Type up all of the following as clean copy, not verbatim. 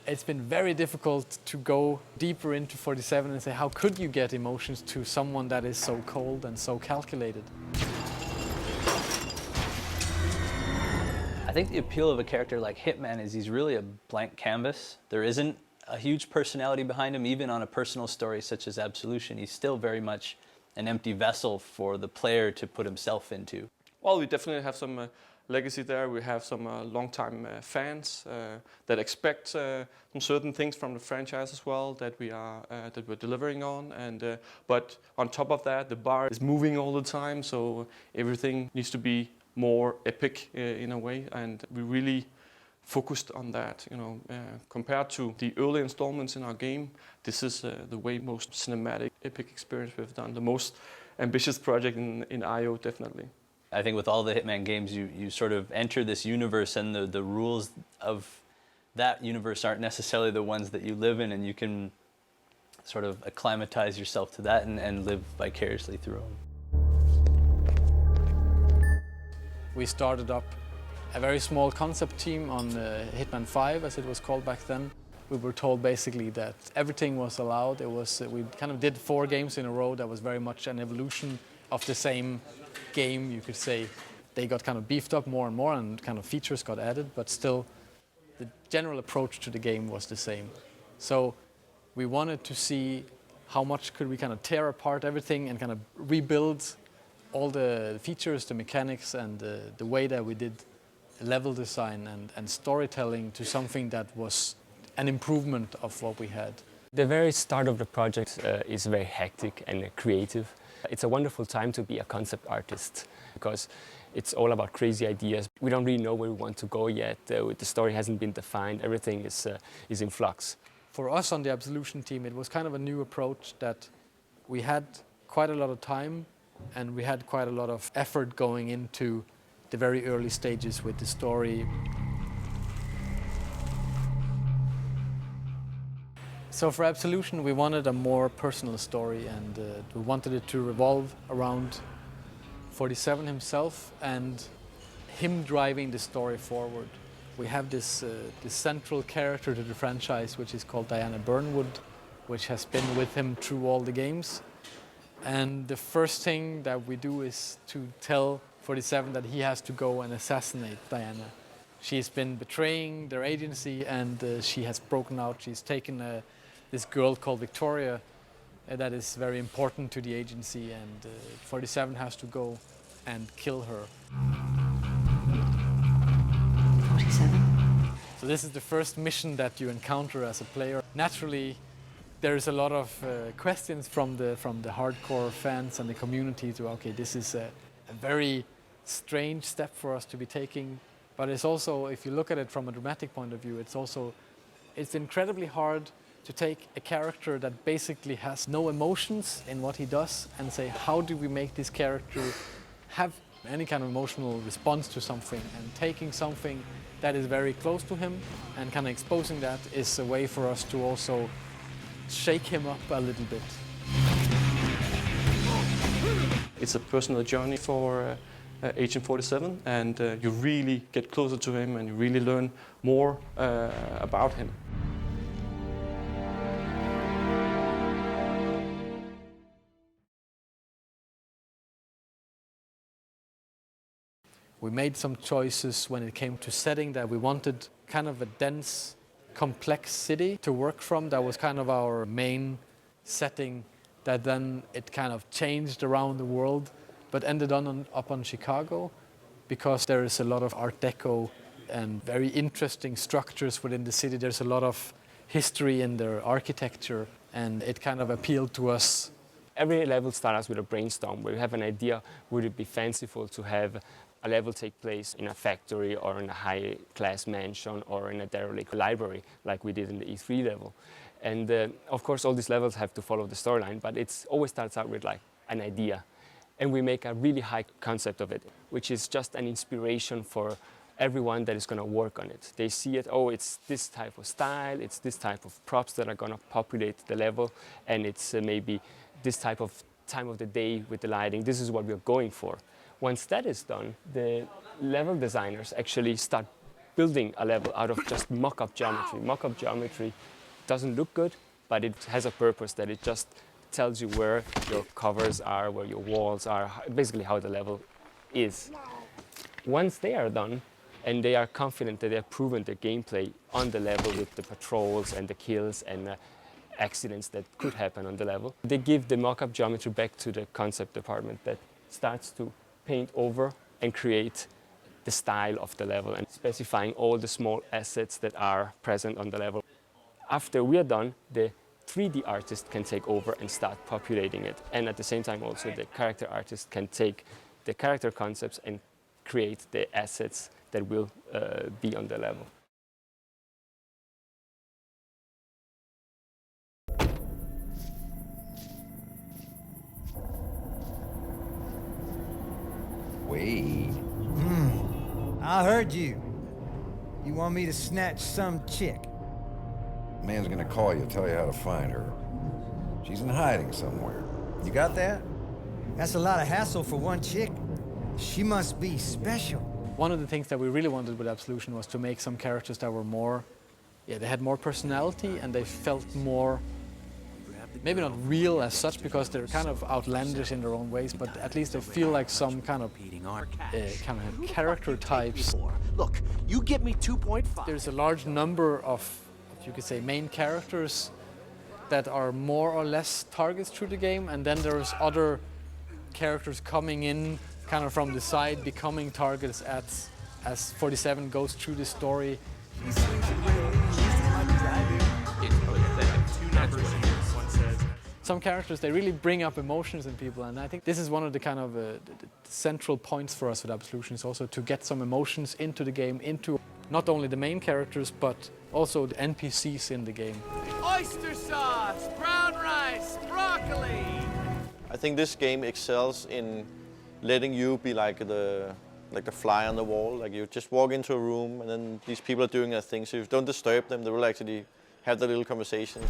It's been very difficult to go deeper into 47 and say, how could you get emotions to someone that is so cold and so calculated? I think the appeal of a character like Hitman is he's really a blank canvas. There isn't a huge personality behind him, even on a personal story such as Absolution. He's still very much an empty vessel for the player to put himself into. Well, we definitely have some legacy there. We have some long-time fans that expect some certain things from the franchise as well that we're delivering on. And but on top of that, the bar is moving all the time, so everything needs to be more epic in a way. And we really focused on that. Compared to the early installments in our game, this is the way most cinematic, epic experience we've done. The most ambitious project in IO, definitely. I think with all the Hitman games, you sort of enter this universe, and the rules of that universe aren't necessarily the ones that you live in, and you can sort of acclimatize yourself to that and live vicariously through them. We started up a very small concept team on Hitman 5, as it was called back then. We were told basically that everything was allowed. We kind of did 4 games in a row that was very much an evolution of the same game, you could say. They got kind of beefed up more and more, and kind of features got added, but still the general approach to the game was the same. So we wanted to see how much could we kind of tear apart everything and kind of rebuild all the features, the mechanics, and the way that we did level design and storytelling to something that was an improvement of what we had. The very start of the project is very hectic and creative. It's a wonderful time to be a concept artist because it's all about crazy ideas. We don't really know where we want to go yet. The story hasn't been defined. Everything is in flux. For us on the Absolution team, it was kind of a new approach that we had quite a lot of time and we had quite a lot of effort going into the very early stages with the story. So for Absolution, we wanted a more personal story, and we wanted it to revolve around 47 himself and him driving the story forward. We have this central character to the franchise, which is called Diana Burnwood, which has been with him through all the games. And the first thing that we do is to tell 47 that he has to go and assassinate Diana. She's been betraying their agency, and she has broken out. She's taken this girl called Victoria that is very important to the agency, and 47 has to go and kill her. 47? So this is the first mission that you encounter as a player. Naturally, there's a lot of questions from the hardcore fans and the community to, okay, this is a very strange step for us to be taking, but it's also, if you look at it from a dramatic point of view, it's incredibly hard to take a character that basically has no emotions in what he does and say, how do we make this character have any kind of emotional response to something? And taking something that is very close to him and kind of exposing that is a way for us to also shake him up a little bit. It's a personal journey for Agent 47, and you really get closer to him and you really learn more about him. We made some choices when it came to setting that we wanted kind of a dense, complex city to work from. That was kind of our main setting, that then it kind of changed around the world, but ended up on Chicago, because there is a lot of Art Deco and very interesting structures within the city. There's a lot of history in their architecture, and it kind of appealed to us. Every level starts with a brainstorm where you have an idea. Would it be fanciful to have a level take place in a factory or in a high-class mansion or in a derelict library like we did in the E3 level? And of course all these levels have to follow the storyline, but it always starts out with like an idea. And we make a really high concept of it, which is just an inspiration for everyone that is going to work on it. They see it, oh, it's this type of style, it's this type of props that are going to populate the level, and it's maybe this type of time of the day with the lighting. This is what we're going for. Once that is done, the level designers actually start building a level out of just mock-up geometry. Mock-up geometry doesn't look good, but it has a purpose that it just tells you where your covers are, where your walls are, basically how the level is. Once they are done, and they are confident that they have proven the gameplay on the level with the patrols and the kills and accidents that could happen on the level, they give the mock-up geometry back to the concept department that starts to paint over and create the style of the level and specifying all the small assets that are present on the level. After we are done, the 3D artist can take over and start populating it. And at the same time also the character artist can take the character concepts and create the assets that will be on the level. Wait. I heard you. You want me to snatch some chick? Man's gonna call you, tell you how to find her. She's in hiding somewhere. You got that? That's a lot of hassle for one chick. She must be special. One of the things that we really wanted with Absolution was to make some characters that were more, they had more personality and they felt more, maybe not real as such because they're kind of outlandish in their own ways, but at least they feel like some kind of character types. Look, you get me 2.5. There's a large number of, you could say, main characters that are more or less targets through the game, and then there's other characters coming in kind of from the side, becoming targets as 47 goes through the story. Some characters, they really bring up emotions in people, and I think this is one of the kind of the central points for us with Absolution, is also to get some emotions into the game, into not only the main characters, but also the NPCs in the game. Oyster sauce, brown rice, broccoli. I think this game excels in letting you be like the fly on the wall. Like you just walk into a room and then these people are doing their thing. So if you don't disturb them, they will actually have their little conversation.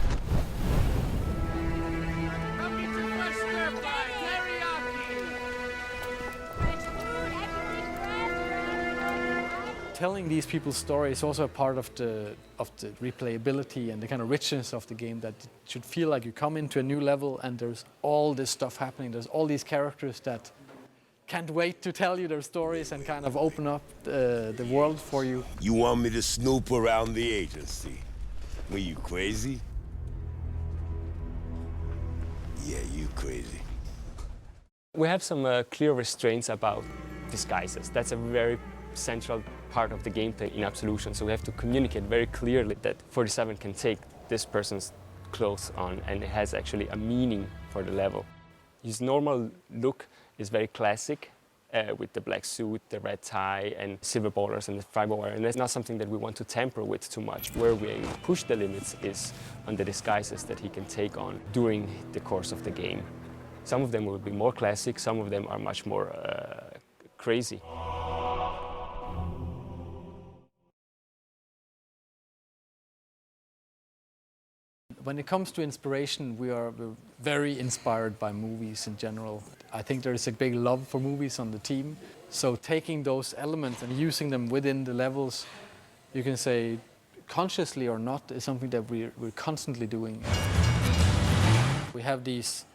Telling these people's story is also a part of the replayability and the kind of richness of the game, that it should feel like you come into a new level and there's all this stuff happening. There's all these characters that can't wait to tell you their stories and kind of open up the world for you. You want me to snoop around the agency? Were you crazy? Yeah, you crazy. We have some clear restraints about disguises. That's a very central part of the gameplay in Absolution. So we have to communicate very clearly that 47 can take this person's clothes on and it has actually a meaning for the level. His normal look is very classic with the black suit, the red tie and silver borders and the fiber wire, and that's not something that we want to tamper with too much. Where we push the limits is on the disguises that he can take on during the course of the game. Some of them will be more classic, some of them are much more crazy. When it comes to inspiration, we're very inspired by movies in general. I think there is a big love for movies on the team. So taking those elements and using them within the levels, you can say consciously or not, is something that we're constantly doing. We have these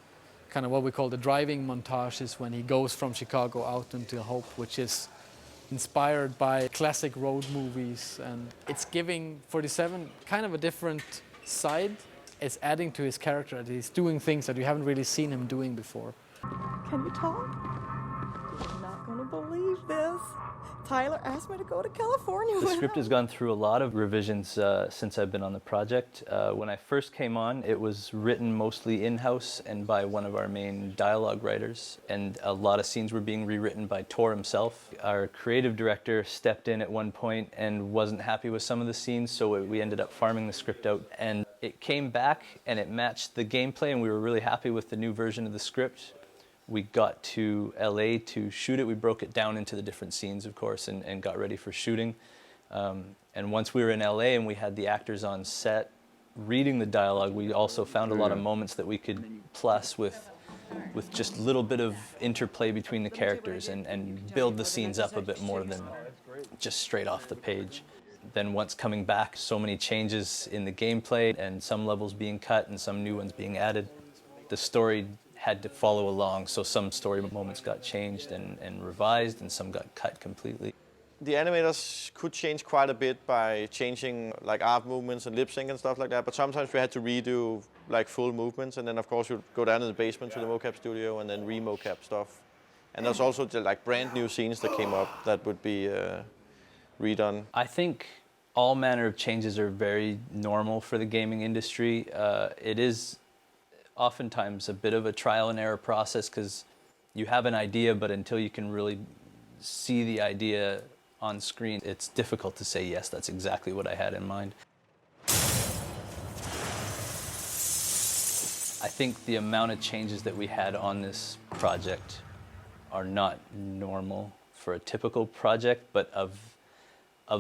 kind of what we call the driving montages when he goes from Chicago out into Hope, which is inspired by classic road movies. And it's giving 47 kind of a different side. It's adding to his character, that he's doing things that you haven't really seen him doing before. Can you talk? You're not gonna believe this. Tyler asked me to go to California. The script has gone through a lot of revisions since I've been on the project. When I first came on, it was written mostly in-house and by one of our main dialogue writers, and a lot of scenes were being rewritten by Tor himself. Our creative director stepped in at one point and wasn't happy with some of the scenes, so we ended up farming the script out, and it came back and it matched the gameplay, and we were really happy with the new version of the script. We got to LA to shoot it. We broke it down into the different scenes, of course, and got ready for shooting. And once we were in LA and we had the actors on set reading the dialogue, we also found a lot of moments that we could plus with just a little bit of interplay between the characters and build the scenes up a bit more than just straight off the page. then once coming back, so many changes in the gameplay and some levels being cut and some new ones being added. The story had to follow along, so some story moments got changed and revised and some got cut completely. The animators could change quite a bit by changing like arm movements and lip sync and stuff like that, but sometimes we had to redo like full movements, and then of course you'd go down in the basement to the mocap studio and then re-mocap stuff. And there's also like brand new scenes that came up that would be redone. I think all manner of changes are very normal for the gaming industry. It is oftentimes a bit of a trial and error process because you have an idea, but until you can really see the idea on screen, it's difficult to say, yes, that's exactly what I had in mind. I think the amount of changes that we had on this project are not normal for a typical project, but of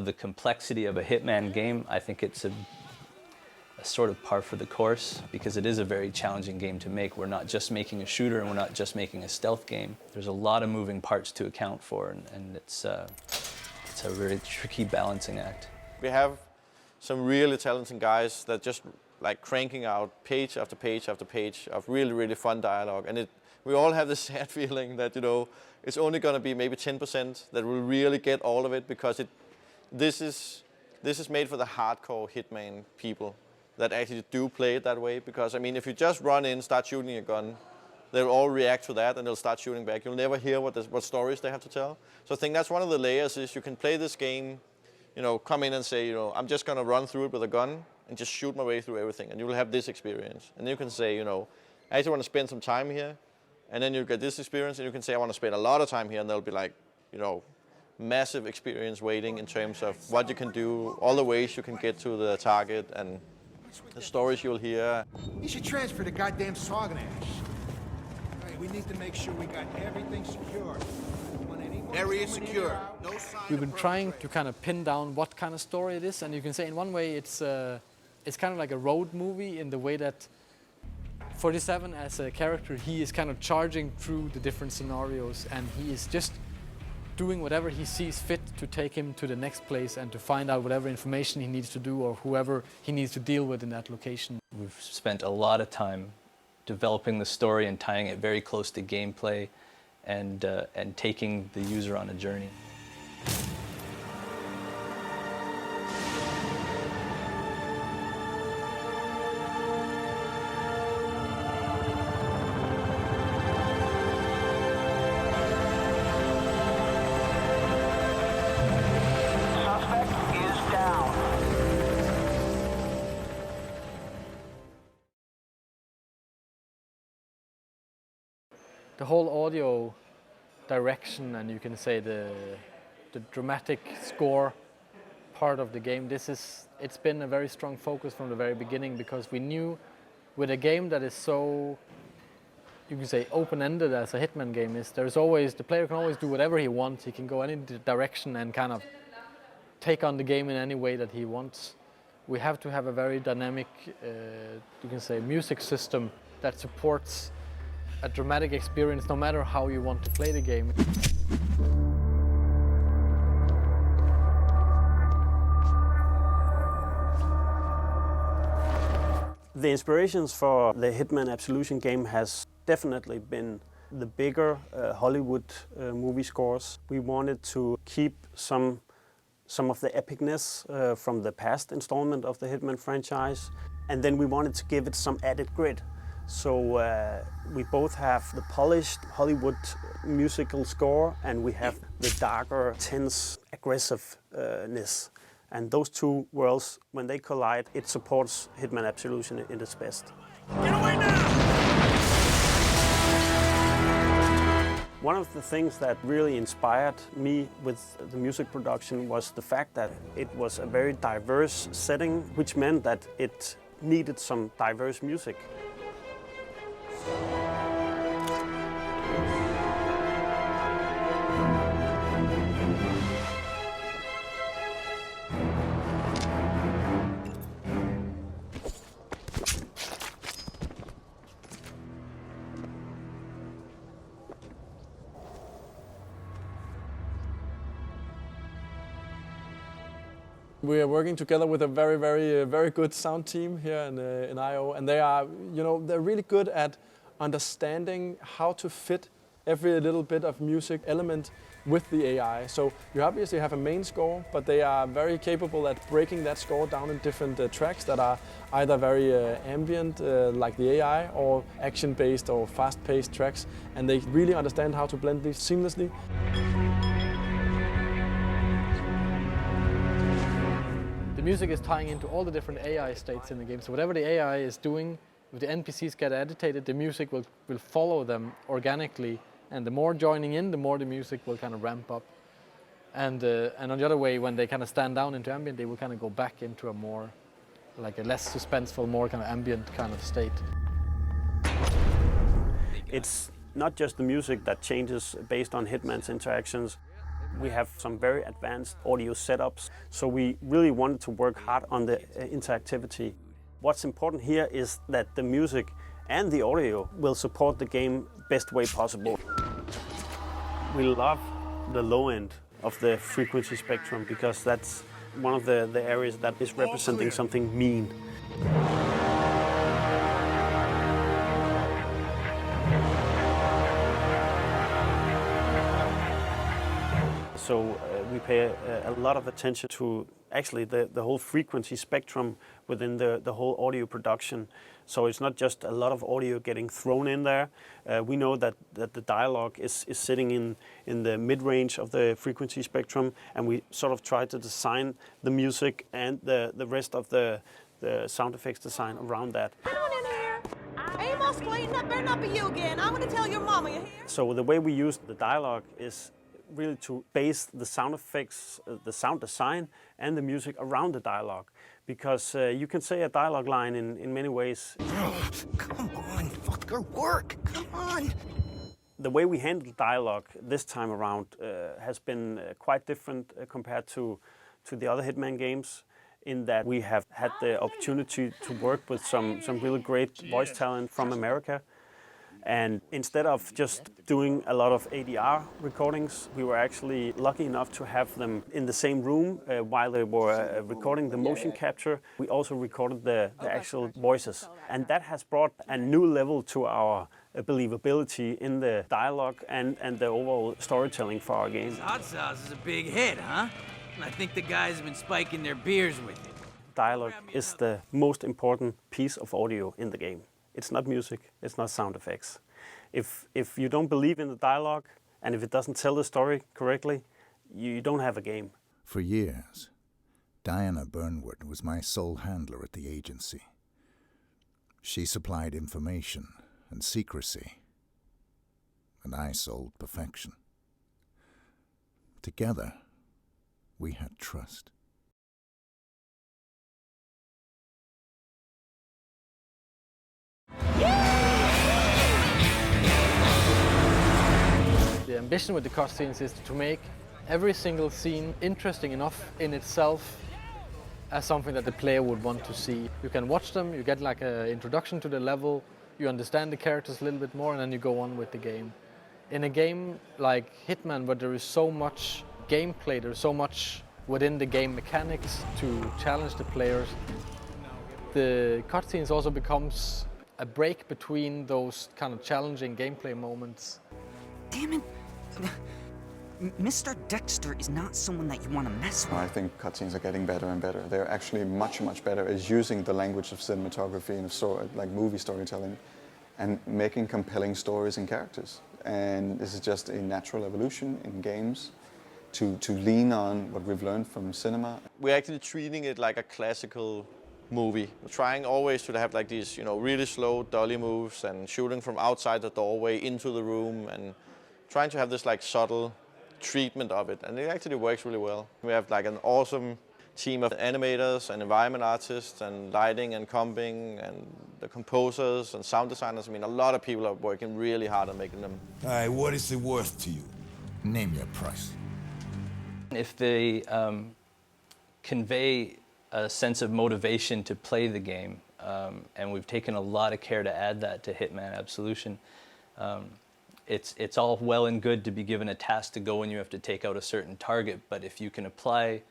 the complexity of a Hitman game, I think it's a sort of par for the course, because it is a very challenging game to make. We're not just making a shooter and we're not just making a stealth game. There's a lot of moving parts to account for, and it's a very tricky balancing act. We have some really talented guys that just like cranking out page after page after page of really, really fun dialogue. And we all have this sad feeling that, you know, it's only going to be maybe 10% that will really get all of it, because this is made for the hardcore Hitman people that actually do play it that way. Because, I mean, if you just run in, start shooting a gun, they'll all react to that and they'll start shooting back. You'll never hear what stories they have to tell. So I think that's one of the layers, is you can play this game, you know, come in and say, you know, I'm just going to run through it with a gun and just shoot my way through everything, and you will have this experience. And you can say, you know, I actually want to spend some time here, and then you get this experience, and you can say, I want to spend a lot of time here, and there'll be like, you know, massive experience waiting in terms of what you can do, all the ways you can get to the target, and the stories you'll hear. You should transfer the goddamn Sorganash. Hey, we need to make sure we got everything secure. Area secure. No sign. We've been trying to kind of pin down what kind of story it is, and you can say in one way it's kind of like a road movie, in the way that 47 as a character, he is kind of charging through the different scenarios, and he is just doing whatever he sees fit to take him to the next place and to find out whatever information he needs to do or whoever he needs to deal with in that location. We've spent a lot of time developing the story and tying it very close to gameplay, and taking the user on a journey. The whole audio direction, and you can say the dramatic score part of the game, it's been a very strong focus from the very beginning, because we knew with a game that is so, you can say, open-ended as a Hitman game is, the player can always do whatever he wants. He can go any direction and kind of take on the game in any way that he wants. We have to have a very dynamic, you can say, music system that supports a dramatic experience no matter how you want to play the game. The inspirations for the Hitman Absolution game has definitely been the bigger Hollywood movie scores. We wanted to keep some of the epicness from the past installment of the Hitman franchise, and then we wanted to give it some added grit. So we both have the polished Hollywood musical score, and we have the darker, tense, aggressiveness. And those two worlds, when they collide, it supports Hitman Absolution in its best. Get away now! One of the things that really inspired me with the music production was the fact that it was a very diverse setting, which meant that it needed some diverse music. We are working together with a very good sound team here in IO, and they are, they're really good at understanding how to fit every little bit of music element with the AI. So you obviously have a main score, but they are very capable at breaking that score down in different tracks that are either very ambient, like the AI, or action-based or fast-paced tracks, and they really understand how to blend these seamlessly. The music is tying into all the different AI states in the game, so whatever the AI is doing, if the NPCs get agitated, the music will follow them organically, and the more joining in, the more the music will kind of ramp up. And on the other way, when they kind of stand down into ambient, they will kind of go back into a more, like a less suspenseful, more kind of ambient kind of state. It's not just the music that changes based on Hitman's interactions. We have some very advanced audio setups, so we really wanted to work hard on the interactivity. What's important here is that the music and the audio will support the game best way possible. We love the low end of the frequency spectrum because that's one of the areas that is representing something mean. So we pay a lot of attention to actually the whole frequency spectrum within the whole audio production. So it's not just a lot of audio getting thrown in there. We know that the dialogue is sitting in the mid-range of the frequency spectrum, and we sort of try to design the music and the rest of the sound effects design around that. Come on in here. Amos, clean, that better not be you again. I'm gonna tell your mama you're here. So the way we use the dialogue is really to base the sound effects, the sound design, and the music around the dialogue. Because you can say a dialogue line in many ways. Come on, fucker, work! Come on! The way we handle dialogue this time around has been quite different compared to the other Hitman games, in that we have had the opportunity to work with some really great voice talent from America. And instead of just doing a lot of ADR recordings, we were actually lucky enough to have them in the same room while they were recording the motion capture. We also recorded the actual voices. And that has brought a new level to our believability in the dialogue and the overall storytelling for our game. Hot sauce is a big hit, huh? I think the guys have been spiking their beers with it. Dialogue is the most important piece of audio in the game. It's not music, it's not sound effects. If you don't believe in the dialogue, and if it doesn't tell the story correctly, you don't have a game. For years, Diana Burnwood was my sole handler at the agency. She supplied information and secrecy, and I sold perfection. Together, we had trust. The ambition with the cutscenes is to make every single scene interesting enough in itself as something that the player would want to see. You can watch them, you get like an introduction to the level, you understand the characters a little bit more, and then you go on with the game. In a game like Hitman, where there is so much gameplay, there's so much within the game mechanics to challenge the players, the cutscenes also becomes a break between those kind of challenging gameplay moments. Damn it! Mr. Dexter is not someone that you want to mess with. I think cutscenes are getting better and better. They're actually much better at using the language of cinematography and of like movie storytelling and making compelling stories and characters. And this is just a natural evolution in games to lean on what we've learned from cinema. We're actually treating it like a classical movie. We're trying always to have like these, really slow dolly moves and shooting from outside the doorway into the room and trying to have this like subtle treatment of it, and it actually works really well. We have like an awesome team of animators and environment artists and lighting and comping and the composers and sound designers. I mean, a lot of people are working really hard on making them. All right, what is it worth to you? Name your price. If they convey a sense of motivation to play the game, and we've taken a lot of care to add that to Hitman Absolution. It's all well and good to be given a task to go and you have to take out a certain target, but if you can apply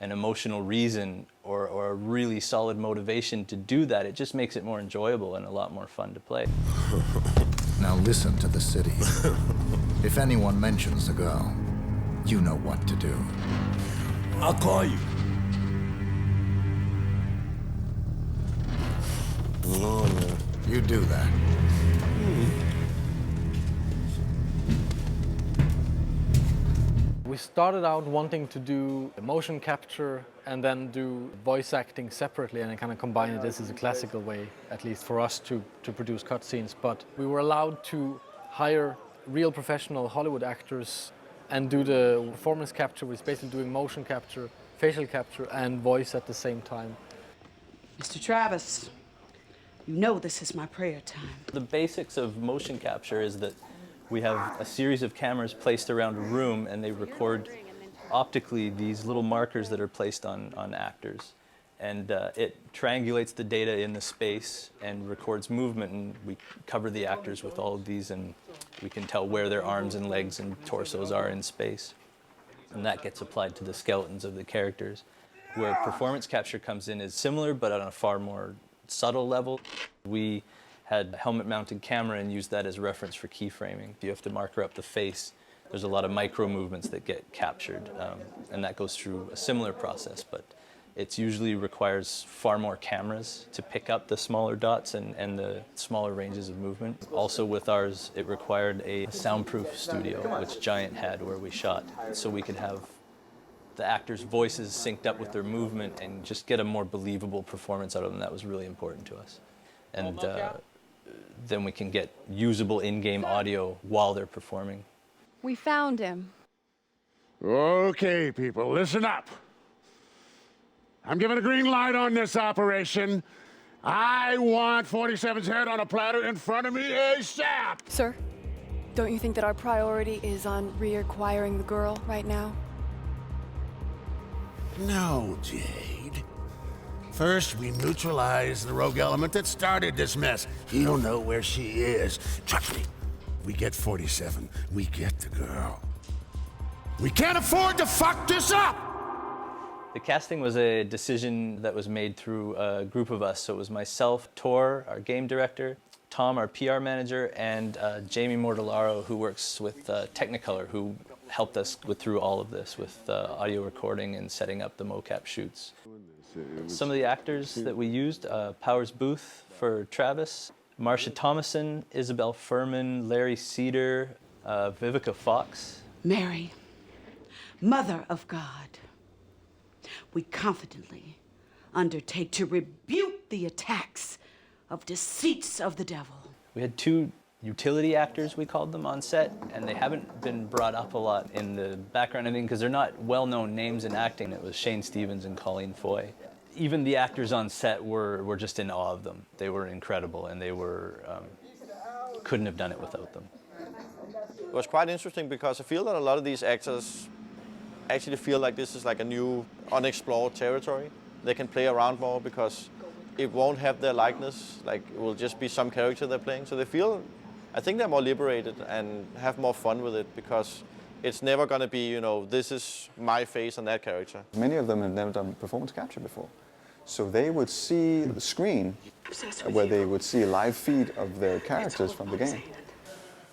an emotional reason or a really solid motivation to do that, it just makes it more enjoyable and a lot more fun to play. Now listen to the city. If anyone mentions the girl, you know what to do. I'll call you. Oh, no. You do that. We started out wanting to do motion capture and then do voice acting separately and kind of combine it. This is a classical way, at least for us, to produce cutscenes. But we were allowed to hire real professional Hollywood actors and do the performance capture, which is basically doing motion capture, facial capture, and voice at the same time. Mr. Travis, you know this is my prayer time. The basics of motion capture is that we have a series of cameras placed around a room, and they record optically these little markers that are placed on actors. And it triangulates the data in the space and records movement, and we cover the actors with all of these, and we can tell where their arms and legs and torsos are in space. And that gets applied to the skeletons of the characters. Where performance capture comes in is similar, but on a far more subtle level. We had a helmet-mounted camera and used that as a reference for keyframing. You have to marker up the face. There's a lot of micro movements that get captured, and that goes through a similar process, but it usually requires far more cameras to pick up the smaller dots and the smaller ranges of movement. Also with ours, it required a soundproof studio, which Giant had, where we shot, so we could have the actors' voices synced up with their movement and just get a more believable performance out of them. That was really important to us. And then we can get usable in-game audio while they're performing. We found him. Okay, people, listen up. I'm giving a green light on this operation. I want 47's head on a platter in front of me ASAP! Sir, don't you think that our priority is on reacquiring the girl right now? No, Jade. First, we neutralize the rogue element that started this mess. You don't know where she is. Trust me. We get 47. We get the girl. We can't afford to fuck this up! The casting was a decision that was made through a group of us. So it was myself, Tor, our game director, Tom, our PR manager, and Jamie Mortellaro, who works with Technicolor, who helped us through all of this with audio recording and setting up the mocap shoots. Some of the actors that we used, Powers Booth for Travis, Marsha Thomason, Isabel Furman, Larry Cedar, Vivica Fox. Mary, Mother of God, we confidently undertake to rebuke the attacks of deceits of the devil. We had two utility actors, we called them, on set, and they haven't been brought up a lot in the background, I mean, because they're not well-known names in acting. It was Shane Stevens and Colleen Foy. Even the actors on set were just in awe of them. They were incredible, and they were, couldn't have done it without them. It was quite interesting because I feel that a lot of these actors actually feel like this is like a new unexplored territory. They can play around more because it won't have their likeness, like it will just be some character they're playing. So they feel, I think they're more liberated and have more fun with it because it's never going to be, you know, this is my face on that character. Many of them have never done performance capture before. So they would see the screen where they would see a live feed of their characters from the game.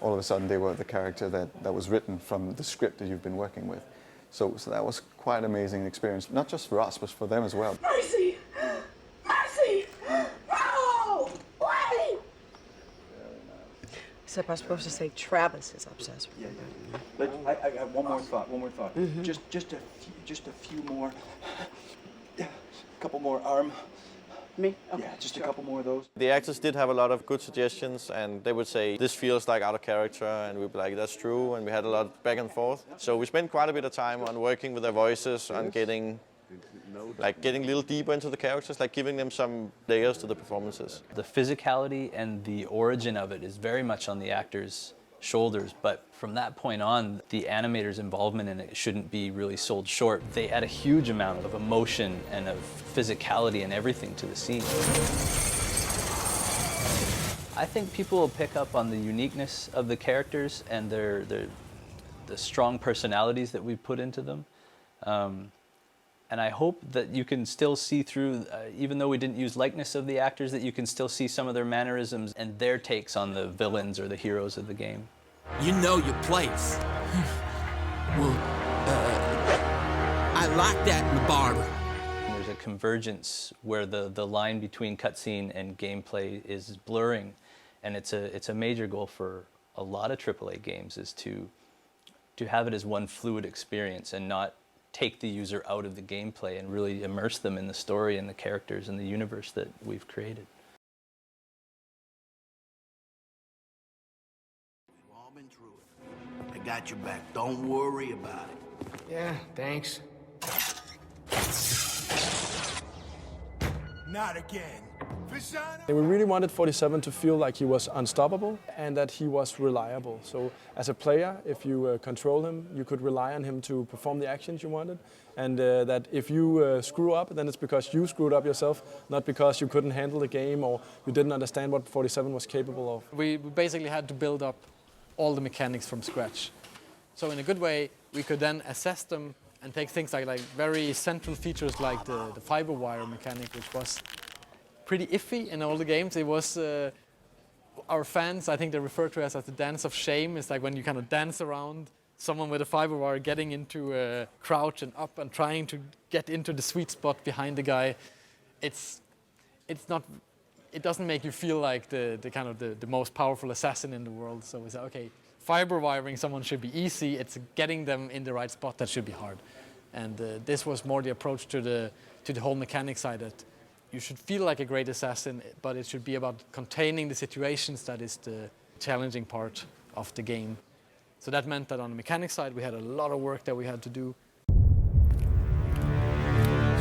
All of a sudden they were the character that was written from the script that you've been working with. So that was quite an amazing experience, not just for us, but for them as well. Mercy! Mercy! No! Wait! Except I'm supposed to say Travis is obsessed with her. I got one more thought. Mhm. Just a few more. Yeah, a couple more arm. Me? Okay. Yeah, just a couple more of those. The actors did have a lot of good suggestions, and they would say, this feels like out of character, and we'd be like, that's true, and we had a lot back and forth. So we spent quite a bit of time on working with their voices, on getting a little deeper into the characters, like giving them some layers to the performances. The physicality and the origin of it is very much on the actors' shoulders, but from that point on, the animators' involvement in it shouldn't be really sold short. They add a huge amount of emotion and of physicality and everything to the scene. I think people will pick up on the uniqueness of the characters and the strong personalities that we put into them. And I hope that you can still see through, even though we didn't use likeness of the actors, that you can still see some of their mannerisms and their takes on the villains or the heroes of the game. You know your place. Well, I like that in the barber. There's a convergence where the line between cutscene and gameplay is blurring, and it's a major goal for a lot of AAA games, is to have it as one fluid experience and not take the user out of the gameplay and really immerse them in the story and the characters and the universe that we've created. We've all been through it. I got your back. Don't worry about it. Yeah, thanks. Not again. We really wanted 47 to feel like he was unstoppable and that he was reliable. So as a player, if you control him, you could rely on him to perform the actions you wanted. And that if you screw up, then it's because you screwed up yourself, not because you couldn't handle the game or you didn't understand what 47 was capable of. We basically had to build up all the mechanics from scratch. So in a good way, we could then assess them and take things like very central features like the fiber wire mechanic, which was pretty iffy in all the games. It was, our fans, I think they refer to it as the dance of shame. It's like when you kind of dance around someone with a fiber wire getting into a crouch and up and trying to get into the sweet spot behind the guy. It's not, it doesn't make you feel like the most powerful assassin in the world. So it's like, okay, fiber wiring someone should be easy. It's getting them in the right spot that should be hard. And this was more the approach to the whole mechanic side, that you should feel like a great assassin, but it should be about containing the situations that is the challenging part of the game. So that meant that on the mechanic side, we had a lot of work that we had to do.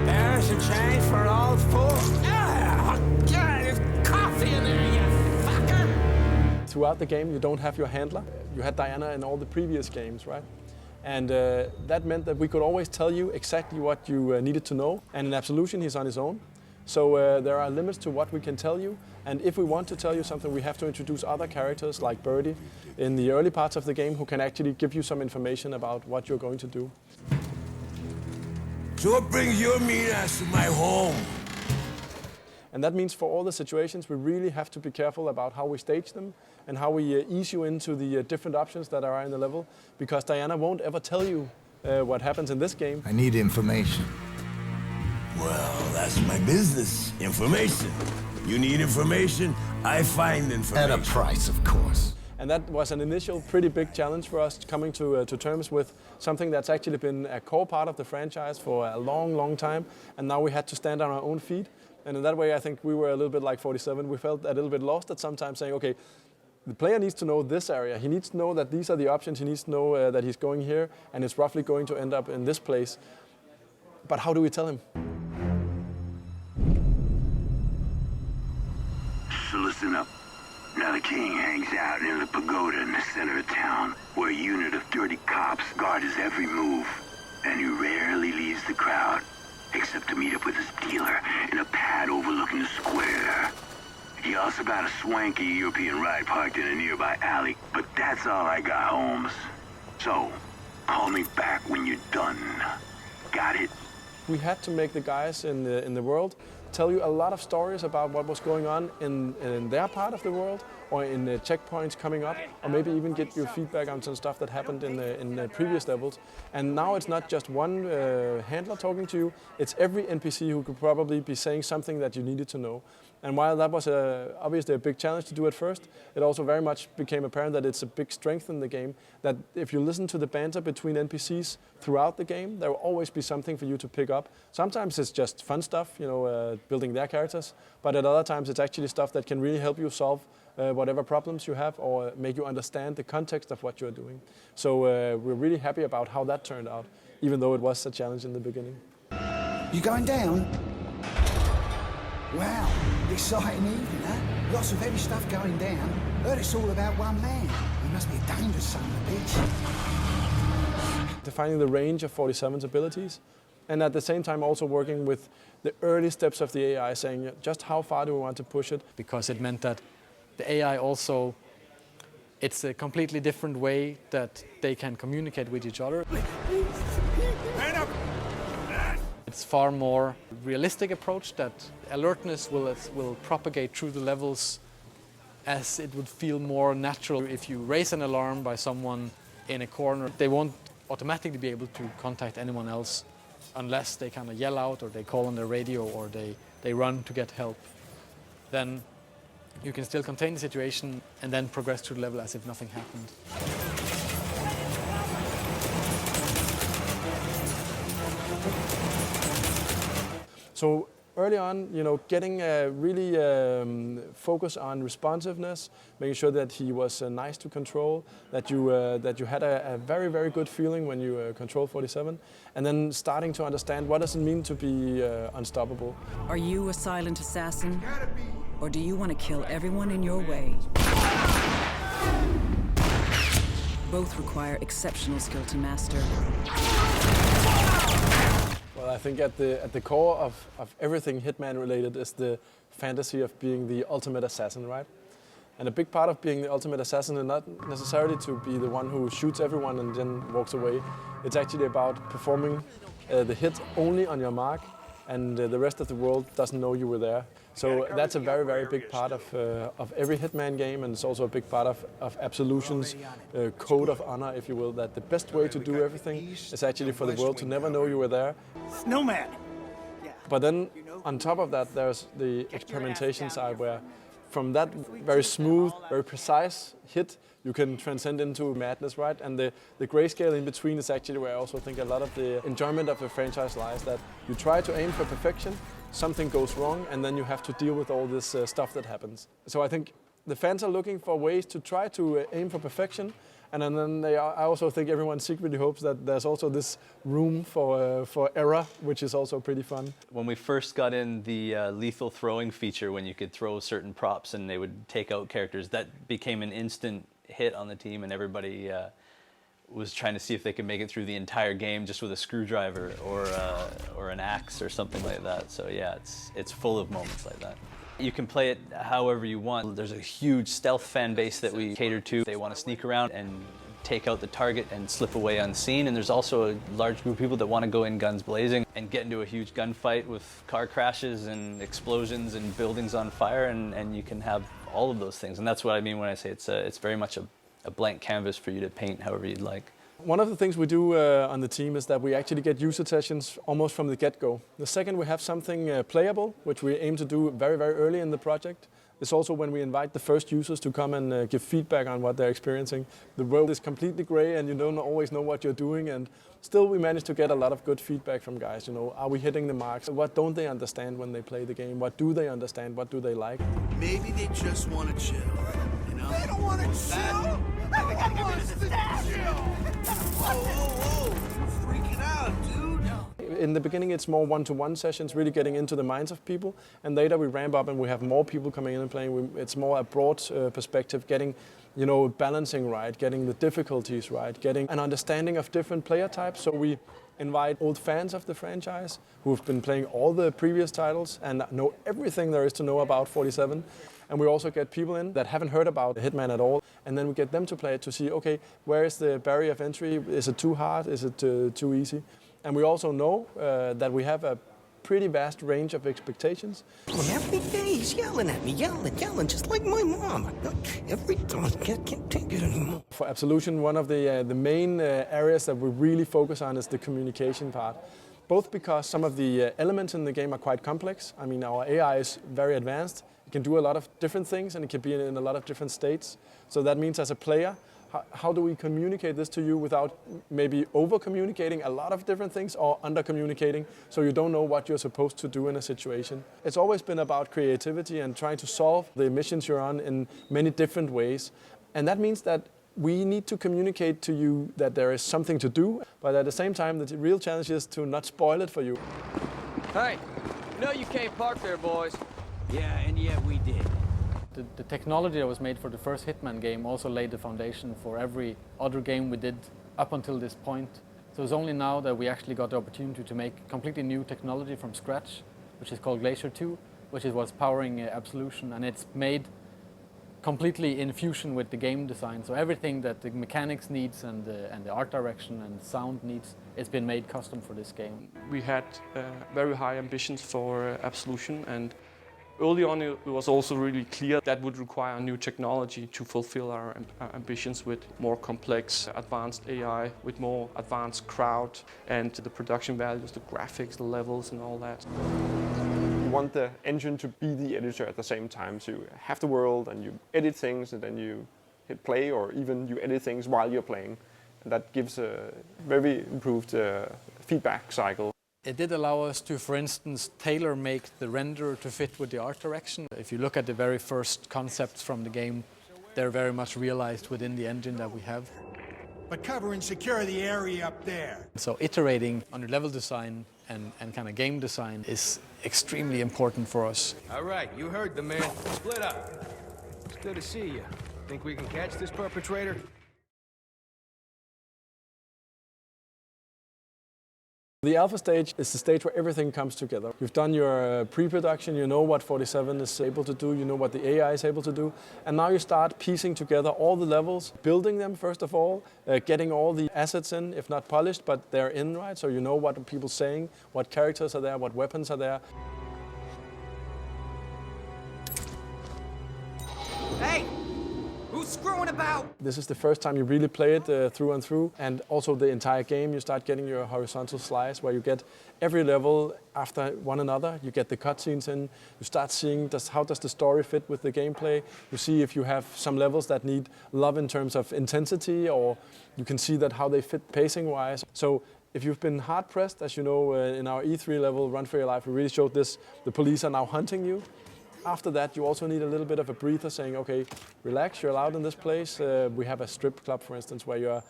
There's a change for all four. Ah, yeah, there's coffee in there, you fucker! Throughout the game, you don't have your handler. You had Diana in all the previous games, right? And that meant that we could always tell you exactly what you needed to know. And in Absolution, he's on his own. So there are limits to what we can tell you. And if we want to tell you something, we have to introduce other characters like Birdie in the early parts of the game who can actually give you some information about what you're going to do. So what brings your mean ass to my home? And that means for all the situations, we really have to be careful about how we stage them and how we ease you into the different options that are in the level, because Diana won't ever tell you what happens in this game. I need information. Well, that's my business. Information. You need information, I find information. At a price, of course. And that was an initial pretty big challenge for us, coming to terms with something that's actually been a core part of the franchise for a long, long time. And now we had to stand on our own feet. And in that way, I think we were a little bit like 47. We felt a little bit lost at some time, saying, okay, the player needs to know this area. He needs to know that these are the options. He needs to know that he's going here and it's roughly going to end up in this place. But how do we tell him? So listen up. Now the king hangs out in the pagoda in the center of town, where a unit of dirty cops guard his every move. And he rarely leaves the crowd, except to meet up with his dealer in a pad overlooking the square. He also got a swanky European ride parked in a nearby alley, but that's all I got, Holmes. So, call me back when you're done. Got it? We had to make the guys in the world tell you a lot of stories about what was going on in their part of the world, or in the checkpoints coming up, or maybe even get your feedback on some stuff that happened in the previous levels. And now it's not just one handler talking to you, it's every NPC who could probably be saying something that you needed to know. And while that was obviously a big challenge to do at first, it also very much became apparent that it's a big strength in the game, that if you listen to the banter between NPCs throughout the game, there will always be something for you to pick up. Sometimes it's just fun stuff, you know, building their characters, but at other times it's actually stuff that can really help you solve whatever problems you have, or make you understand the context of what you're doing. So we're really happy about how that turned out, even though it was a challenge in the beginning. You going down? Wow, exciting evening, huh? Lots of heavy stuff going down. Heard it's all about one man. He must be a dangerous son of a bitch. Defining the range of 47's abilities, and at the same time also working with the early steps of the AI, saying just how far do we want to push it? Because it meant that the AI also, it's a completely different way that they can communicate with each other. It's far more realistic approach that alertness will propagate through the levels as it would feel more natural. If you raise an alarm by someone in a corner, they won't automatically be able to contact anyone else unless they kind of yell out or they call on their radio or they run to get help. Then you can still contain the situation and then progress through the level as if nothing happened. So early on, getting really focus on responsiveness, making sure that he was nice to control, that you had a very, very good feeling when you control 47, and then starting to understand what does it mean to be unstoppable. Are you a silent assassin, or do you want to kill everyone in your way? Both require exceptional skill to master. Well, I think at the core of everything Hitman related is the fantasy of being the ultimate assassin, right? And a big part of being the ultimate assassin is not necessarily to be the one who shoots everyone and then walks away. It's actually about performing the hit only on your mark, and the rest of the world doesn't know you were there. So that's a very, very big part of every Hitman game, and it's also a big part of Absolution's code of honor, if you will, that the best way to do everything is actually for the world to never know you were there. Snowman! But then, on top of that, there's the experimentation side where from that very smooth, very precise hit, you can transcend into madness, right? And the grayscale in between is actually where I also think a lot of the enjoyment of the franchise lies, that you try to aim for perfection, something goes wrong, and then you have to deal with all this stuff that happens. So I think the fans are looking for ways to try to aim for perfection, and then I also think everyone secretly hopes that there's also this room for error, which is also pretty fun. When we first got in the lethal throwing feature, when you could throw certain props and they would take out characters, that became an instant hit on the team, and everybody was trying to see if they could make it through the entire game just with a screwdriver or an axe or something like that. So yeah, it's full of moments like that. You can play it however you want. There's a huge stealth fan base that we cater to. They want to sneak around and take out the target and slip away unseen. And there's also a large group of people that want to go in guns blazing and get into a huge gunfight with car crashes and explosions and buildings on fire, and you can have all of those things. And that's what I mean when I say it's very much a blank canvas for you to paint however you'd like. One of the things we do on the team is that we actually get user sessions almost from the get-go. The second we have something playable, which we aim to do very, very early in the project, is also when we invite the first users to come and give feedback on what they're experiencing. The world is completely gray and you don't always know what you're doing, and still we manage to get a lot of good feedback from guys. Are we hitting the marks? What don't they understand when they play the game? What do they understand? What do they like? Maybe they just want to chill, They don't want to chill! Everyone wants to chill! Whoa, you're freaking out, dude. In the beginning, it's more one-to-one sessions, really getting into the minds of people. And later we ramp up and we have more people coming in and playing. It's more a broad perspective, getting, balancing right, getting the difficulties right, getting an understanding of different player types. So we invite old fans of the franchise who've been playing all the previous titles and know everything there is to know about 47. And we also get people in that haven't heard about Hitman at all. And then we get them to play it to see, okay, where is the barrier of entry? Is it too hard? Is it too easy? And we also know that we have a pretty vast range of expectations. Every day he's yelling at me, yelling, just like my mom. Every time, I can't take it anymore. For Absolution, one of the main areas that we really focus on is the communication part. Both because some of the elements in the game are quite complex. I mean, our AI is very advanced. It can do a lot of different things and it can be in a lot of different states. So that means as a player, how do we communicate this to you without maybe over-communicating a lot of different things or under-communicating so you don't know what you're supposed to do in a situation? It's always been about creativity and trying to solve the missions you're on in many different ways. And that means that we need to communicate to you that there is something to do, but at the same time, the real challenge is to not spoil it for you. Hey, you can't park there, boys. Yeah, and yet we did. The technology that was made for the first Hitman game also laid the foundation for every other game we did up until this point. So it's only now that we actually got the opportunity to make completely new technology from scratch, which is called Glacier 2, which is what's powering Absolution, and it's made completely in fusion with the game design. So everything that the mechanics needs and the art direction and sound needs, it's been made custom for this game. We had very high ambitions for Absolution, and early on it was also really clear that would require new technology to fulfill our ambitions with more complex, advanced AI, with more advanced crowd, and the production values, the graphics, the levels and all that. You want the engine to be the editor at the same time, so you have the world and you edit things and then you hit play, or even you edit things while you're playing. And that gives a very improved feedback cycle. It did allow us to, for instance, tailor-make the render to fit with the art direction. If you look at the very first concepts from the game, they're very much realized within the engine that we have. But cover and secure the area up there. So iterating on the level design and kind of game design is extremely important for us. All right, you heard the man. Split up. It's good to see you. Think we can catch this perpetrator? The alpha stage is the stage where everything comes together. You've done your pre-production, you know what 47 is able to do, you know what the AI is able to do, and now you start piecing together all the levels, building them first of all, getting all the assets in, if not polished, but they're in, right? So you know what are people saying, what characters are there, what weapons are there. Hey! Who's screwing about? This is the first time you really play it through and through, and also the entire game you start getting your horizontal slice where you get every level after one another. You get the cutscenes in, you start seeing how does the story fit with the gameplay. You see if you have some levels that need love in terms of intensity, or you can see that how they fit pacing-wise. So if you've been hard-pressed, as you know, in our E3 level, Run for Your Life, we really showed this, the police are now hunting you. After that, you also need a little bit of a breather saying, okay, relax, you're allowed in this place. We have a strip club, for instance, where you're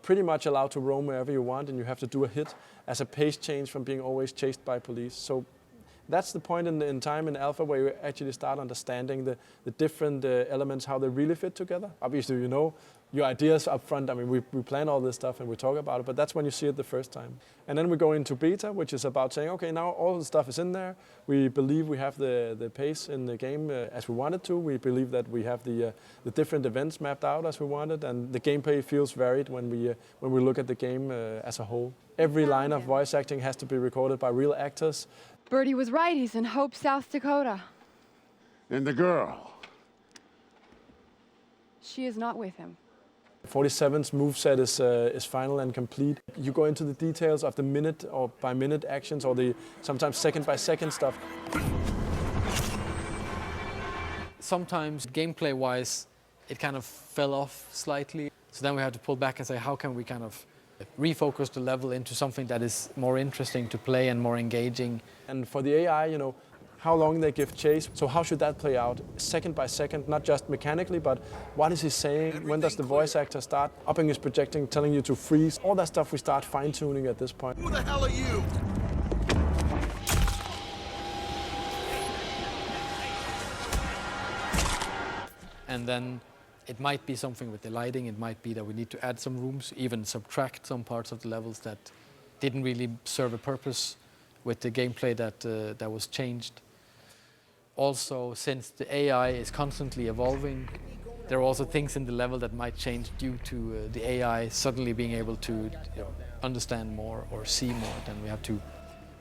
pretty much allowed to roam wherever you want, and you have to do a hit as a pace change from being always chased by police. So that's the point in time in alpha where you actually start understanding the different elements, how they really fit together. Obviously, you know your ideas up front. I mean, we plan all this stuff and we talk about it, but that's when you see it the first time. And then we go into beta, which is about saying, okay, now all the stuff is in there. We believe we have the pace in the game as we wanted to. We believe that we have the different events mapped out as we wanted, and the gameplay feels varied when we look at the game as a whole. Every line of voice acting has to be recorded by real actors. Birdie was right. He's in Hope, South Dakota. And the girl? She is not with him. 47's moveset is final and complete. You go into the details of the minute or by minute actions, or the sometimes second by second stuff. Sometimes gameplay-wise, it kind of fell off slightly. So then we had to pull back and say, how can we kind of refocus the level into something that is more interesting to play and more engaging. And for the AI, you know, how long they give chase. So how should that play out? Second by second, not just mechanically, but what is he saying? When does the voice actor start upping his projecting, telling you to freeze? All that stuff we start fine-tuning at this point. Who the hell are you? And then it might be something with the lighting. It might be that we need to add some rooms, even subtract some parts of the levels that didn't really serve a purpose with the gameplay that was changed. Also, since the AI is constantly evolving, there are also things in the level that might change due to the AI suddenly being able to understand more or see more. Then we have to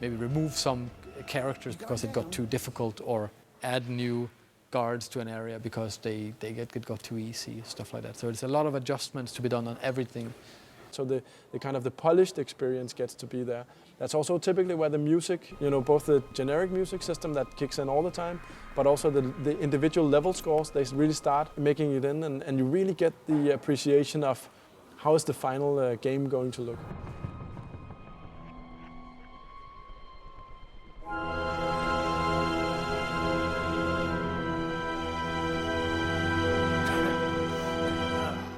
maybe remove some characters because it got too difficult, or add new guards to an area because they got too easy, stuff like that. So it's a lot of adjustments to be done on everything. So the kind of the polished experience gets to be there. That's also typically where the music, you know, both the generic music system that kicks in all the time, but also the individual level scores, they really start making it in, and you really get the appreciation of how is the final game going to look.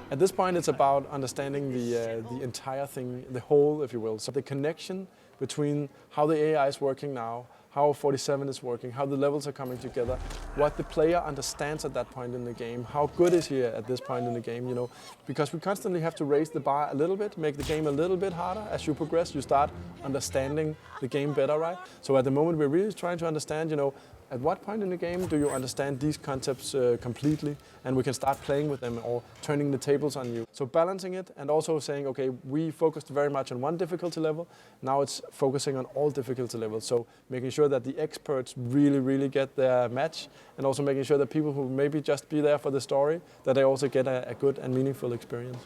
At this point, it's about understanding the entire thing, the whole, if you will. So the connection between how the AI is working now, how 47 is working, how the levels are coming together, what the player understands at that point in the game, how good is he at this point in the game, you know. Because we constantly have to raise the bar a little bit, make the game a little bit harder. As you progress, you start understanding the game better, right? So at the moment, we're really trying to understand, you know, at what point in the game do you understand these concepts completely, and we can start playing with them or turning the tables on you. So balancing it and also saying, okay, we focused very much on one difficulty level, now it's focusing on all difficulty levels. So making sure that the experts really get their match, and also making sure that people who maybe just be there for the story, that they also get a good and meaningful experience.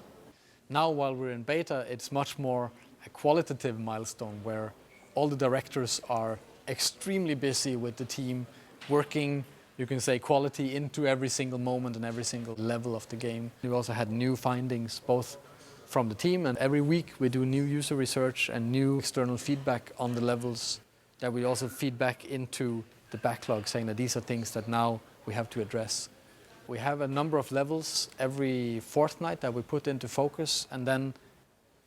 Now while we're in beta, it's much more a qualitative milestone where all the directors are extremely busy with the team, working, you can say, quality into every single moment and every single level of the game. We also had new findings both from the team, and every week we do new user research and new external feedback on the levels that we also feed back into the backlog, saying that these are things that now we have to address. We have a number of levels every fortnight that we put into focus, and then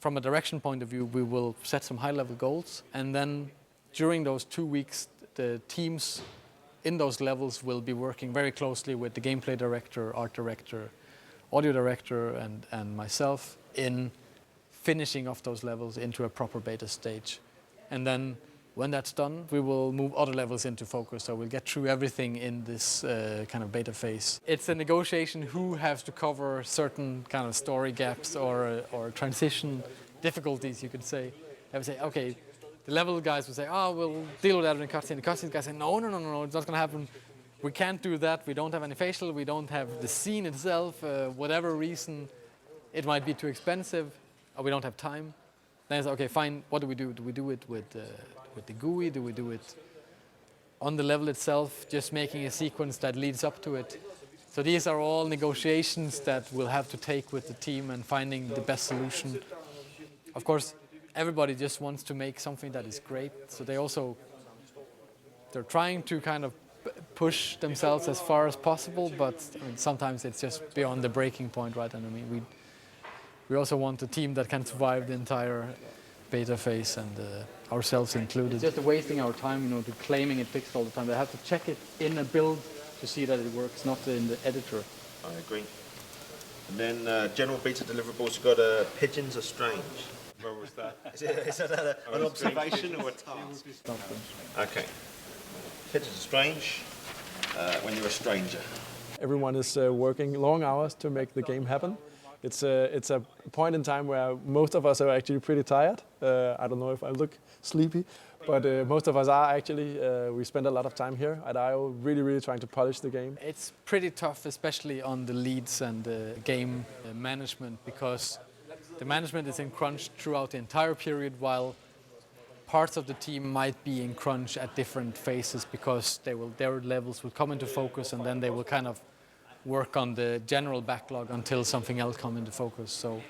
from a direction point of view, we will set some high-level goals, and then during those 2 weeks, the teams in those levels will be working very closely with the gameplay director, art director, audio director, and myself in finishing off those levels into a proper beta stage. And then when that's done, we will move other levels into focus, so we'll get through everything in this kind of beta phase. It's a negotiation who has to cover certain kind of story gaps or transition difficulties, you could say. They would say, okay, the level guys would say, oh, we'll deal with that in the cutscene. The cutscene guys say, no, it's not going to happen. We can't do that. We don't have any facial. We don't have the scene itself. Whatever reason, it might be too expensive, or we don't have time. Then it's okay, fine. What do we do? Do we do it with the GUI? Do we do it on the level itself, just making a sequence that leads up to it? So these are all negotiations that we'll have to take with the team and finding the best solution. Of course, everybody just wants to make something that is great, so they're trying to kind of push themselves as far as possible, but I mean, sometimes it's just beyond the breaking point, right? And I mean, we also want a team that can survive the entire beta phase, and ourselves included. It's just wasting our time, to claiming it fixed all the time. They have to check it in a build to see that it works, not in the editor. I agree. And then general beta deliverables, got pigeons are strange. Where was that? Is that an observation or a task? Okay. Pigeons are strange when you're a stranger. Everyone is working long hours to make the game happen. It's a point in time where most of us are actually pretty tired. I don't know if I look sleepy, but most of us are actually. We spend a lot of time here at I.O. really trying to polish the game. It's pretty tough, especially on the leads and the game management, because the management is in crunch throughout the entire period, while parts of the team might be in crunch at different phases, because their levels will come into focus, and then they will kind of work on the general backlog until something else comes into focus. So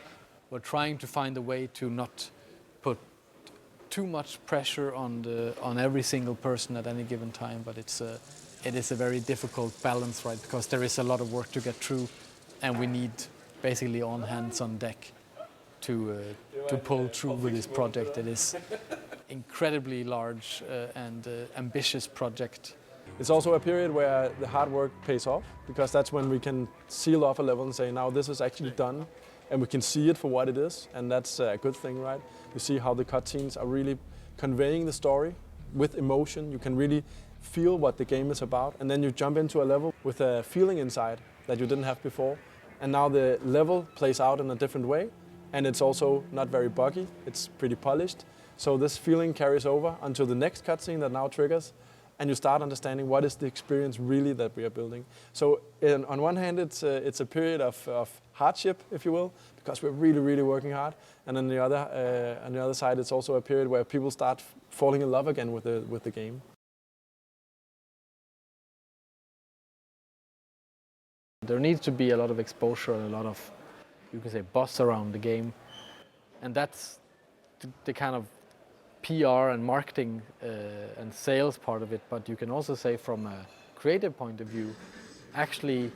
we're trying to find a way to not put too much pressure on every single person at any given time, but it is a very difficult balance, right? Because there is a lot of work to get through, and we need basically all hands on deck to pull through with this project. It is incredibly large and ambitious project. It's also a period where the hard work pays off, because that's when we can seal off a level and say, now this is actually done, and we can see it for what it is, and that's a good thing, right? You see how the cutscenes are really conveying the story with emotion. You can really feel what the game is about, and then you jump into a level with a feeling inside that you didn't have before, and now the level plays out in a different way, and it's also not very buggy, it's pretty polished, so this feeling carries over until the next cutscene that now triggers, and you start understanding what is the experience really that we are building. So on one hand, it's a period of hardship, if you will, because we're really working hard, and on the other side, it's also a period where people start falling in love again with the game. There needs to be a lot of exposure and a lot of, you can say, buzz around the game, and that's the kind of PR and marketing and sales part of it, but you can also say from a creative point of view, actually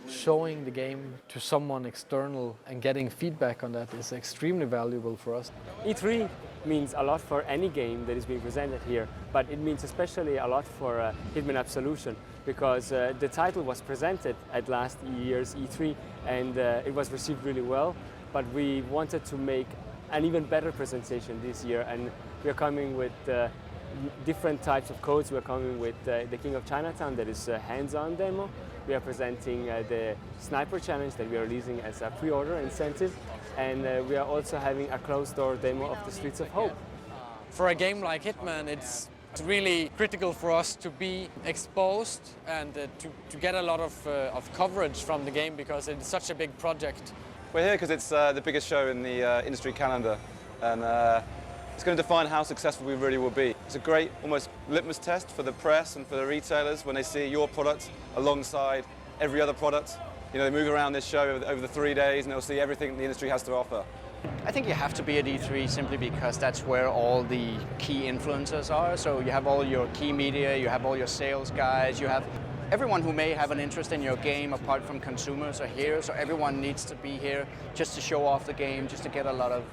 showing the game to someone external and getting feedback on that is extremely valuable for us. E3 means a lot for any game that is being presented here, but it means especially a lot for HITMAN Absolution, because the title was presented at last year's E3 and it was received really well, but we wanted to make an even better presentation this year, and we are coming with different types of codes. We're coming with the King of Chinatown, that is a hands-on demo. We are presenting the Sniper Challenge that we are releasing as a pre-order incentive. And we are also having a closed-door demo of the Streets of Hope. For a game like Hitman, it's really critical for us to be exposed and to get a lot of coverage from the game, because it's such a big project. We're here because it's the biggest show in the industry calendar, and it's going to define how successful we really will be. It's a great, almost litmus test for the press and for the retailers when they see your product alongside every other product. You know, they move around this show over the 3 days and they'll see everything the industry has to offer. I think you have to be at E3 simply because that's where all the key influencers are. So you have all your key media, you have all your sales guys, you have everyone who may have an interest in your game apart from consumers are here. So everyone needs to be here just to show off the game, just to get a lot of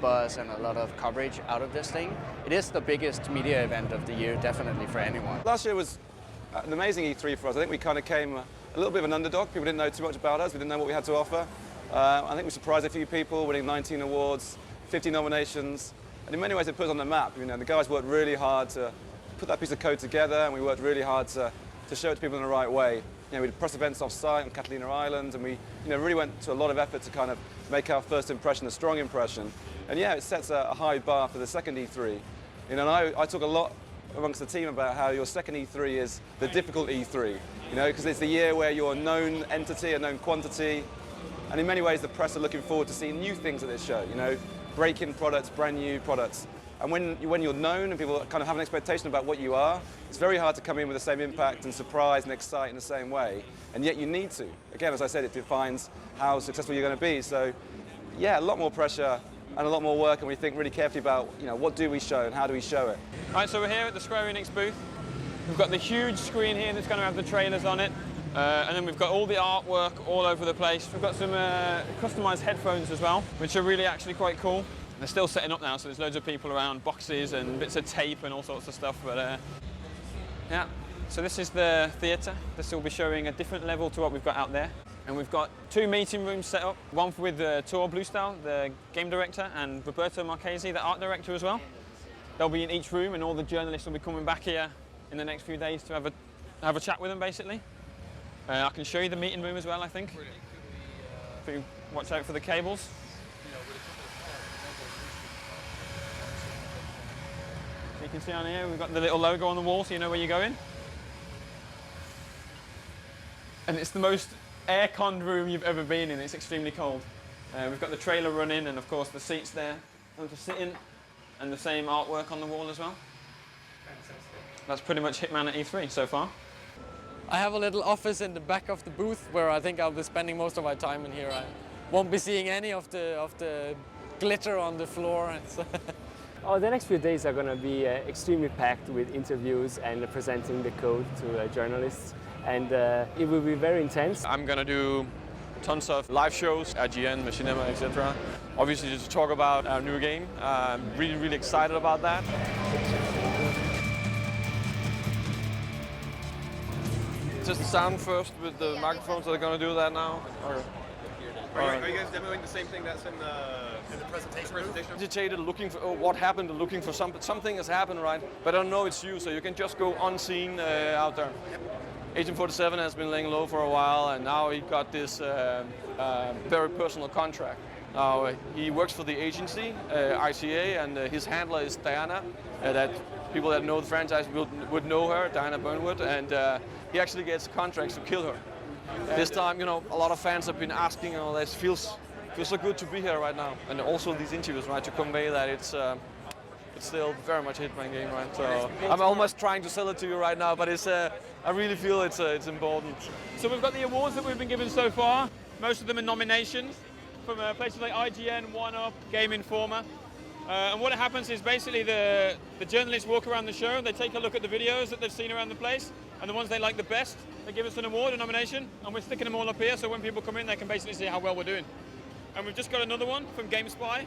buzz and a lot of coverage out of this thing. It is the biggest media event of the year, definitely, for anyone. Last year was an amazing E3 for us. I think we kind of came a little bit of an underdog. People didn't know too much about us. We didn't know what we had to offer. I think we surprised a few people, winning 19 awards, 50 nominations, and in many ways it put us on the map. You know, the guys worked really hard to put that piece of code together, and we worked really hard to show it to people in the right way. You know, we did press events off-site on Catalina Island, and we really went to a lot of effort to kind of make our first impression a strong impression. And yeah, it sets a high bar for the second E3. You know, and I talk a lot amongst the team about how your second E3 is the difficult E3. You know, because it's the year where you're a known entity, a known quantity. And in many ways, the press are looking forward to seeing new things at this show, you know, break-in products, brand new products. And when you're known and people kind of have an expectation about what you are, it's very hard to come in with the same impact and surprise and excite in the same way. And yet you need to. Again, as I said, it defines how successful you're going to be. So, yeah, a lot more pressure and a lot more work, and we think really carefully about, you know, what do we show and how do we show it. All right, so we're here at the Square Enix booth. We've got the huge screen here that's going to have the trailers on it. And then we've got all the artwork all over the place. We've got some customized headphones as well, which are really actually quite cool. They're still setting up now, so there's loads of people around, boxes and bits of tape and all sorts of stuff. But yeah, so this is the theatre. This will be showing a different level to what we've got out there. And we've got 2 meeting rooms set up, one with Tor Bluestyle, the game director, and Roberto Marchesi, the art director as well. They'll be in each room, and all the journalists will be coming back here in the next few days to have a chat with them, basically. I can show you the meeting room as well, I think. If you watch out for the cables. You can see on here, we've got the little logo on the wall, so you know where you're going. And it's the most air-conned room you've ever been in. It's extremely cold. We've got the trailer running, and of course the seats there to sit in, and the same artwork on the wall as well. That's pretty much Hitman at E3 so far. I have a little office in the back of the booth where I think I'll be spending most of my time in here. I won't be seeing any of the glitter on the floor. Oh, the next few days are going to be extremely packed with interviews and presenting the code to journalists, and it will be very intense. I'm going to do tons of live shows, IGN, Machinima, etc. Obviously just to talk about our new game. I'm really, really excited about that. Just the sound first with the microphones that are going to do that now. Are you guys demoing the same thing that's in the presentation? Agitated, looking for what happened, looking for something has happened, right? But I don't know it's you, so you can just go unseen out there. Yep. Agent 47 has been laying low for a while, and now he got this very personal contract. Now he works for the agency, ICA, and his handler is Diana. That people that know the franchise would know her, Diana Burnwood, and he actually gets contracts to kill her. This time, you know, a lot of fans have been asking, oh, this feels so good to be here right now, and also these interviews, right, to convey that it's still very much a Hitman game, right? So I'm almost trying to sell it to you right now, but I really feel it's important. So we've got the awards that we've been given so far. Most of them are nominations from places like IGN, 1UP, Game Informer. And what happens is basically the journalists walk around the show, they take a look at the videos that they've seen around the place, and the ones they like the best, they give us an award, a nomination, and we're sticking them all up here, so when people come in, they can basically see how well we're doing. And we've just got another one from GameSpy,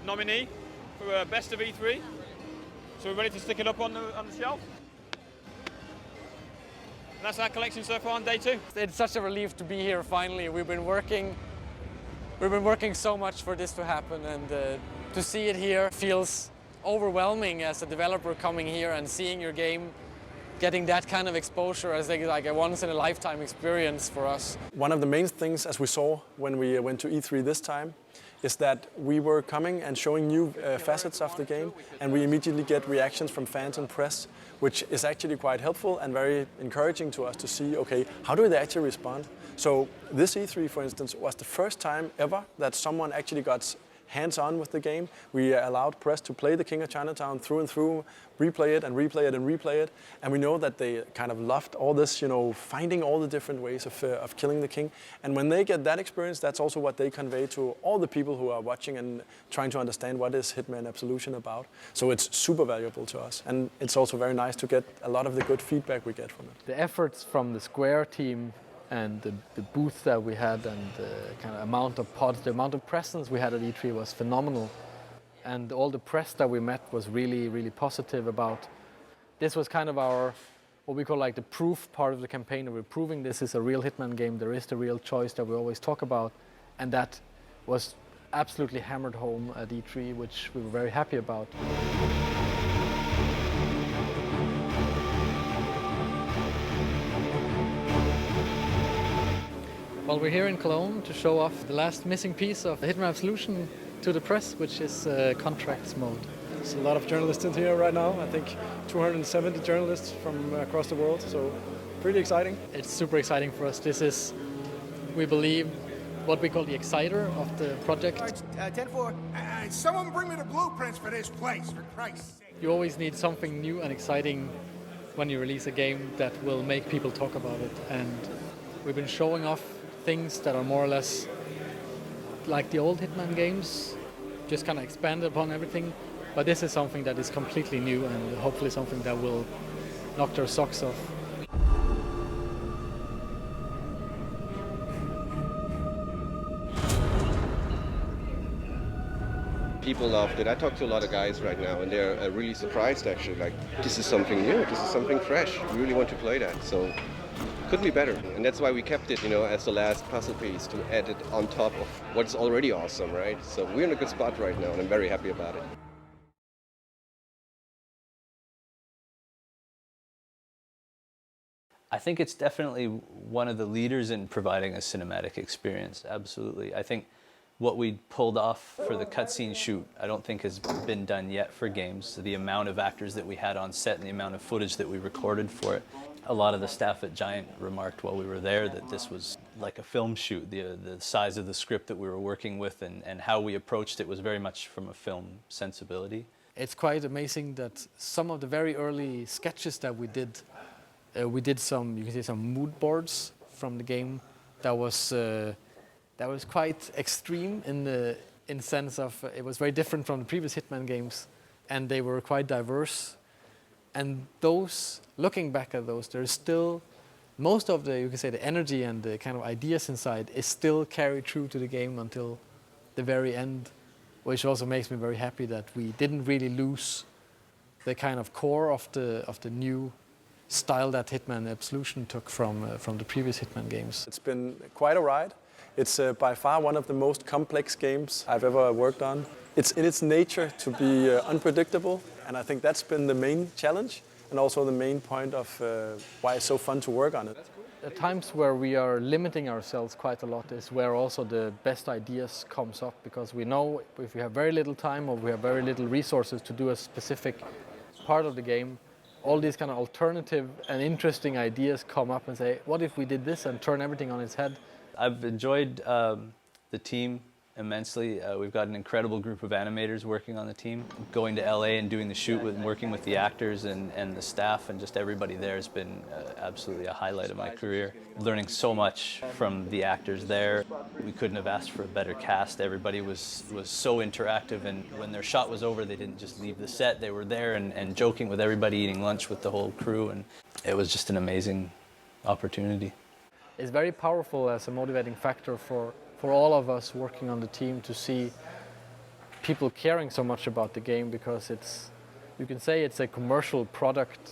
nominee for Best of E3. So we're ready to stick it up on the shelf. And that's our collection so far on day 2. It's such a relief to be here finally. We've been working so much for this to happen, and to see it here feels overwhelming as a developer coming here and seeing your game, getting that kind of exposure as like a once-in-a-lifetime experience for us. One of the main things, as we saw when we went to E3 this time, is that we were coming and showing new facets of the game, and we immediately get reactions from fans and press, which is actually quite helpful and very encouraging to us to see, okay, how do they actually respond? So this E3, for instance, was the first time ever that someone actually got hands-on with the game. We allowed press to play the King of Chinatown through and through, replay it and replay it and replay it. And we know that they kind of loved all this, you know, finding all the different ways of killing the king. And when they get that experience, that's also what they convey to all the people who are watching and trying to understand what is Hitman Absolution about. So it's super valuable to us. And it's also very nice to get a lot of the good feedback we get from it. The efforts from the Square team and the booth that we had and the kind of amount of pods, the amount of presence we had at E3 was phenomenal. And all the press that we met was really, really positive about. This was kind of our, what we call like the proof part of the campaign. We're proving this is a real Hitman game. There is the real choice that we always talk about. And that was absolutely hammered home at E3, which we were very happy about. Well, we're here in Cologne to show off the last missing piece of Hitman Absolution to the press, which is contracts mode. There's a lot of journalists in here right now. I think 270 journalists from across the world, so pretty exciting. It's super exciting for us. This is, we believe, what we call the exciter of the project. 10-4. Someone bring me the blueprints for this place, for Christ's sake. You always need something new and exciting when you release a game that will make people talk about it. And we've been showing off things that are more or less like the old Hitman games, just kind of expanded upon everything. But this is something that is completely new and hopefully something that will knock their socks off. People loved it. I talk to a lot of guys right now and they're really surprised actually, like this is something new, this is something fresh. We really want to play that. So couldn't be better. And that's why we kept it, you know, as the last puzzle piece to add it on top of what's already awesome, right? So we're in a good spot right now and I'm very happy about it. I think it's definitely one of the leaders in providing a cinematic experience, absolutely. I think what we pulled off for the cutscene shoot, I don't think has been done yet for games. So the amount of actors that we had on set and the amount of footage that we recorded for it. A lot of the staff at Giant remarked while we were there that this was like a film shoot. The size of the script that we were working with and how we approached it was very much from a film sensibility. It's quite amazing that some of the very early sketches that we did some, you can say, some mood boards from the game that was quite extreme in the sense of it was very different from the previous Hitman games, and they were quite diverse. And those, looking back at those, there's still most of the, you can say, the energy and the kind of ideas inside is still carried through to the game until the very end, which also makes me very happy that we didn't really lose the kind of core of the new style that Hitman Absolution took from the previous Hitman games. It's been quite a ride. It's by far one of the most complex games I've ever worked on. It's in its nature to be unpredictable, and I think that's been the main challenge and also the main point of why it's so fun to work on it. The times where we are limiting ourselves quite a lot is where also the best ideas comes up, because we know if we have very little time or we have very little resources to do a specific part of the game, all these kind of alternative and interesting ideas come up and say, what if we did this and turn everything on its head? I've enjoyed the team immensely. We've got an incredible group of animators working on the team. Going to LA and doing the shoot and working with the actors and the staff and just everybody there has been absolutely a highlight of my career. Learning so much from the actors there. We couldn't have asked for a better cast. Everybody was so interactive, and when their shot was over, they didn't just leave the set. They were there and joking with everybody, eating lunch with the whole crew, and it was just an amazing opportunity. It's very powerful as a motivating factor for all of us working on the team to see people caring so much about the game, because it's, you can say it's a commercial product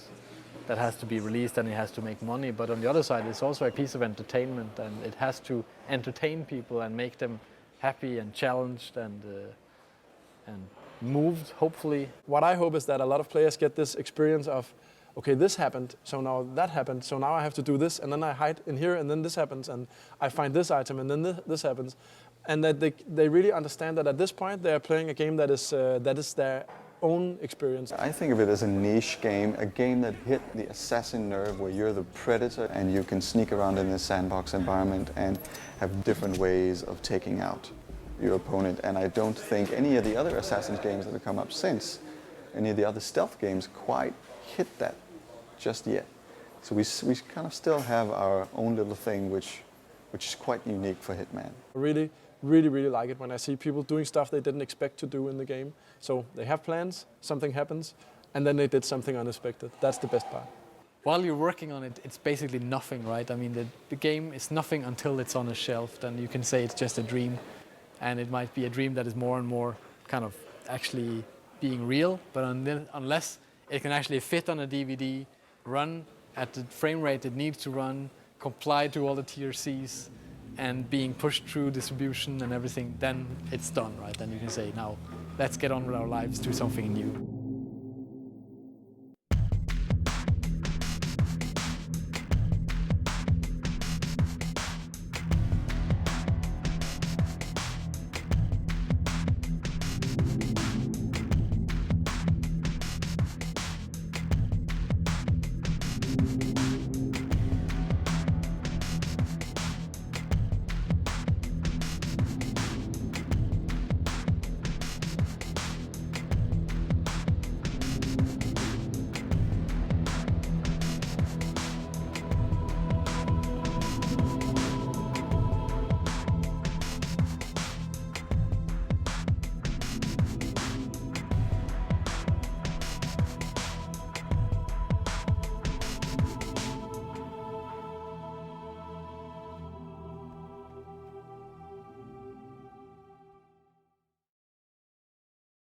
that has to be released and it has to make money, but on the other side it's also a piece of entertainment, and it has to entertain people and make them happy and challenged and moved, hopefully. What I hope is that a lot of players get this experience of, okay, this happened, so now that happened, so now I have to do this, and then I hide in here, and then this happens, and I find this item, and then this happens. And that they really understand that at this point they are playing a game that is their own experience. I think of it as a niche game, a game that hit the assassin nerve where you're the predator and you can sneak around in this sandbox environment and have different ways of taking out your opponent. And I don't think any of the other Assassin's games that have come up since, any of the other stealth games quite hit that just yet. So we kind of still have our own little thing which is quite unique for Hitman. Really like it when I see people doing stuff they didn't expect to do in the game. So they have plans, something happens, and then they did something unexpected. That's the best part. While you're working on it, it's basically nothing, right? I mean, the game is nothing until it's on a shelf. Then you can say it's just a dream. And it might be a dream that is more and more kind of actually being real. But unless it can actually fit on a DVD, run at the frame rate it needs to run, comply to all the TRCs, and being pushed through distribution and everything, then it's done, right? Then you can say, now, let's get on with our lives, do something new.